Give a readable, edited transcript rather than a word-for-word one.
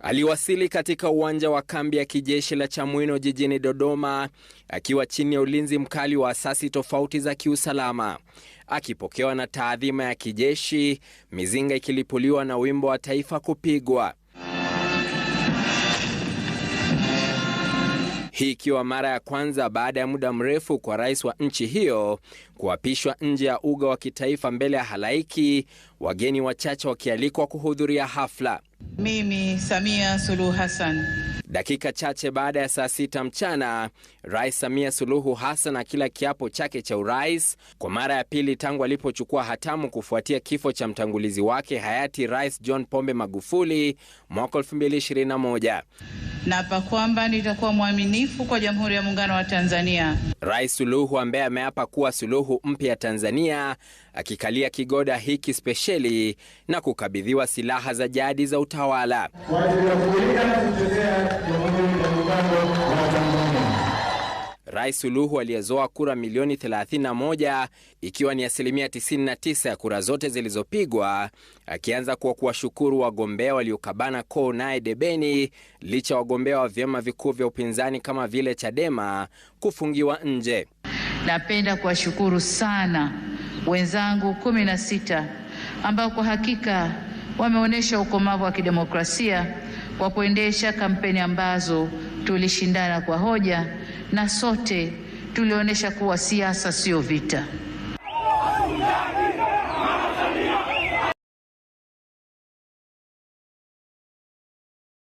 Aliwasili katika uwanja wa kambi ya kijeshi la Chamwino jijini Dodoma akiwa chini ya ulinzi mkali wa asasi tofauti za kiusalama, akipokewa na taadhima ya kijeshi, mizinga ikilipuliwa na wimbo wa taifa kupigwa. Hii ikiwa mara ya kwanza baada ya muda mrefu kwa rais wa nchi hiyo kuapishwa nje ya uga wa kitaifa mbele ya halaiki, wageni wachache wakialikwa kuhudhuria hafla. Mimi Samia Suluhu Hassan. Dakika chache baada ya saa 6 mchana, Rais Samia Suluhu Hassan akila kiapo chake cha urais kwa mara ya pili tangu alipochukua hatamu kufuatia kifo cha mtangulizi wake hayati Rais John Pombe Magufuli mwaka 2021. Naapa kwamba nitakuwa mwaminifu kwa Jamhuri ya Muungano wa Tanzania. Rais Suluhu ambaye ameapa kuwa suluhu mpya ya Tanzania, akikalia kigoda hiki spesheli na kukabidhiwa silaha za jadi za utawala. Rais Suluhu aliyezoa kura milioni 31 ikiwa ni 99% ya kura zote zilizopigwa, akianza kwa kuwashukuru wagombea waliokabana koo naye debeni licha wagombea wa vyama vikuu vya upinzani kama vile Chadema kufungiwa nje. Napenda kuwashukuru sana wenzangu 16 ambao kwa hakika wameonyesha ukomavu wa kidemokrasia kwa kuendesha kampeni ambazo tulishindana kwa hoja na sote tulionyesha kuwa siasa sio vita.